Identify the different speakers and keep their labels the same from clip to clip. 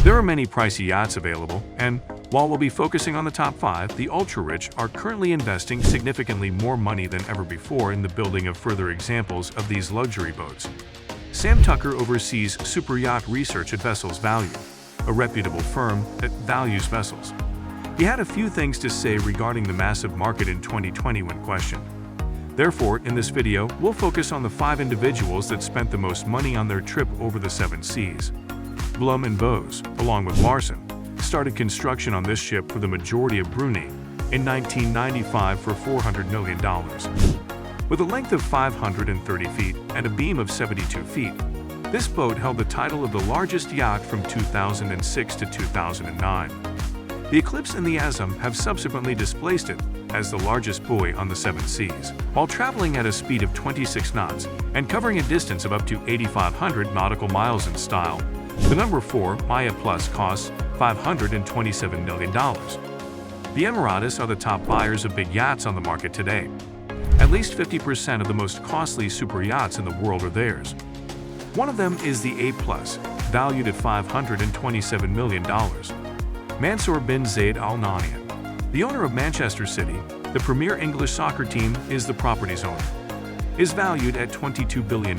Speaker 1: There are many pricey yachts available, and while we'll be focusing on the top 5, the ultra-rich are currently investing significantly more money than ever before in the building of further examples of these luxury boats. Sam Tucker oversees Super Yacht Research at Vessels Value, a reputable firm that values vessels. He had a few things to say regarding the massive market in 2020 when questioned. Therefore, in this video, we'll focus on the 5 individuals that spent the most money on their trip over the 7 seas. Blum and Bose, along with Larsen, started construction on this ship for the majority of Brunei in 1995 for $400 million. With a length of 530 feet and a beam of 72 feet, this boat held the title of the largest yacht from 2006 to 2009. The Eclipse and the Azam have subsequently displaced it as the largest buoy on the 7 seas, while traveling at a speed of 26 knots and covering a distance of up to 8,500 nautical miles in style. The number 4 Maya Plus costs $527 million. The Emiratis are the top buyers of big yachts on the market today. At least 50% of the most costly super yachts in the world are theirs. One of them is the A+, valued at $527 million. Mansour bin Zayed Al Nahyan, the owner of Manchester City, the premier English soccer team, is the property's owner, is valued at $22 billion.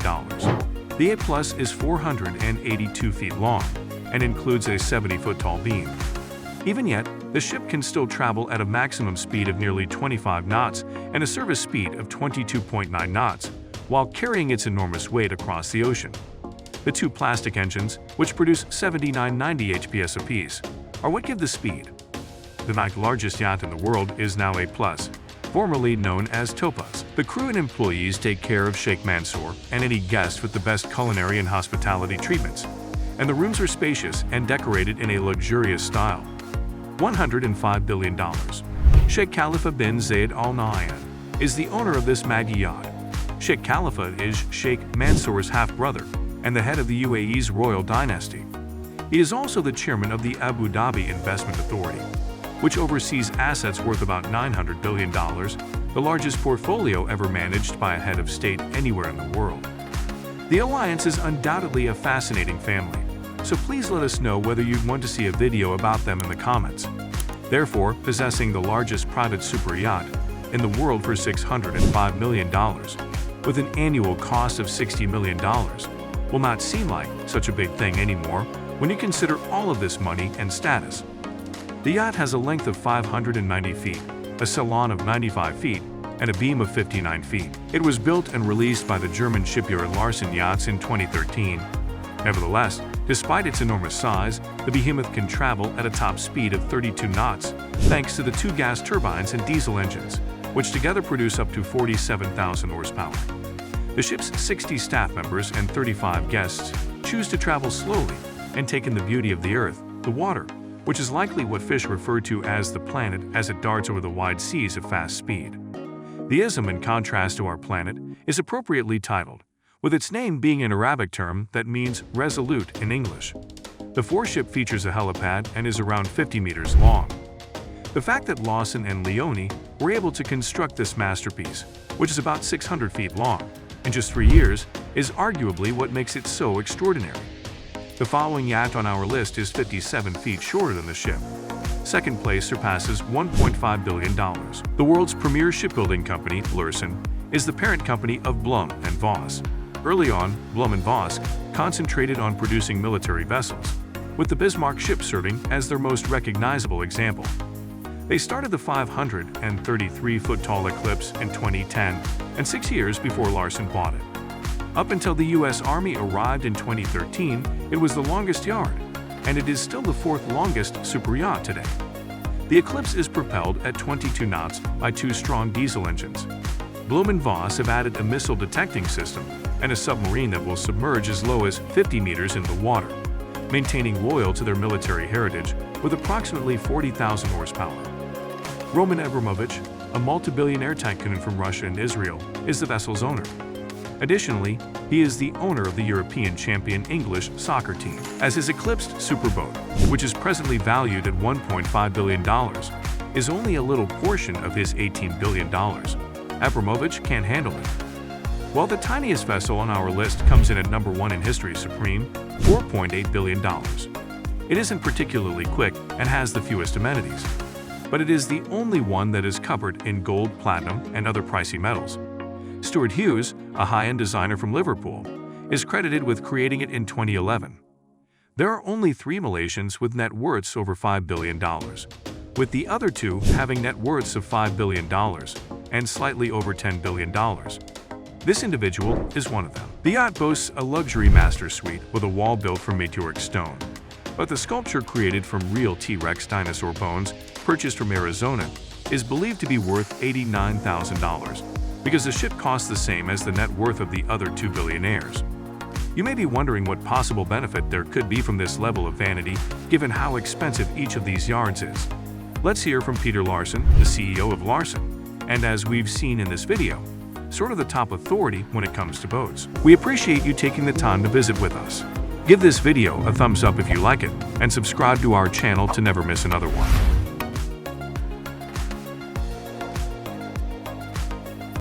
Speaker 1: The A+ is 482 feet long and includes a 70-foot tall beam. Even yet, the ship can still travel at a maximum speed of nearly 25 knots and a service speed of 22.9 knots, while carrying its enormous weight across the ocean. The 2 plastic engines, which produce 7990 HP apiece, are what give the speed. The 9th largest yacht in the world is now A+, formerly known as Topaz. The crew and employees take care of Sheikh Mansour and any guest with the best culinary and hospitality treatments, and the rooms are spacious and decorated in a luxurious style. $105 billion. Sheikh Khalifa bin Zayed Al Nahyan is the owner of this mega yacht. Sheikh Khalifa is Sheikh Mansour's half-brother and the head of the UAE's royal dynasty. He is also the chairman of the Abu Dhabi Investment Authority, which oversees assets worth about $900 billion, the largest portfolio ever managed by a head of state anywhere in the world. The alliance is undoubtedly a fascinating family, so please let us know whether you'd want to see a video about them in the comments. Therefore, possessing the largest private super yacht in the world for $605 million, with an annual cost of $60 million, will not seem like such a big thing anymore when you consider all of this money and status. The yacht has a length of 590 feet, a salon of 95 feet, and a beam of 59 feet. It was built and released by the German shipyard Larsen Yachts in 2013. Nevertheless, despite its enormous size, the behemoth can travel at a top speed of 32 knots thanks to the 2 gas turbines and diesel engines, which together produce up to 47,000 horsepower. The ship's 60 staff members and 35 guests choose to travel slowly and take in the beauty of the earth, the water, which is likely what fish refer to as the planet as it darts over the wide seas at fast speed. The Azam, in contrast to our planet, is appropriately titled, with its name being an Arabic term that means resolute in English. The foreship features a helipad and is around 50 meters long. The fact that Lawson and Leone were able to construct this masterpiece, which is about 600 feet long, in just 3 years, is arguably what makes it so extraordinary. The following yacht on our list is 57 feet shorter than the ship. Second place surpasses $1.5 billion. The world's premier shipbuilding company, Larsen, is the parent company of Blum and Voss. Early on, Blum and Voss concentrated on producing military vessels, with the Bismarck ship serving as their most recognizable example. They started the 533-foot-tall Eclipse in 2010, and 6 years before Larsen bought it. Up until the U.S. Army arrived in 2013, it was the longest yard, and it is still the 4th longest super yacht today. The Eclipse is propelled at 22 knots by 2 strong diesel engines. Blum and Voss have added a missile detecting system and a submarine that will submerge as low as 50 meters in the water, maintaining loyal to their military heritage with approximately 40,000 horsepower. Roman Abramovich, a multi-billionaire tycoon from Russia and Israel, is the vessel's owner. Additionally, he is the owner of the European champion English soccer team. As his eclipsed superboat, which is presently valued at $1.5 billion, is only a little portion of his $18 billion. Abramovich can't handle it. While the tiniest vessel on our list comes in at number 1 in history supreme, $4.8 billion. It isn't particularly quick and has the fewest amenities, but it is the only one that is covered in gold, platinum, and other pricey metals. Stuart Hughes, a high-end designer from Liverpool, is credited with creating it in 2011. There are only 3 Malaysians with net worths over $5 billion, with the other 2 having net worths of $5 billion and slightly over $10 billion. This individual is one of them. The yacht boasts a luxury master suite with a wall built from meteoric stone, but the sculpture created from real T-Rex dinosaur bones purchased from Arizona is believed to be worth $89,000 because the ship costs the same as the net worth of the other 2 billionaires. You may be wondering what possible benefit there could be from this level of vanity given how expensive each of these yards is. Let's hear from Peter Larson, the CEO of Larson, and as we've seen in this video, sort of the top authority when it comes to boats. We appreciate you taking the time to visit with us. Give this video a thumbs up if you like it, and subscribe to our channel to never miss another one.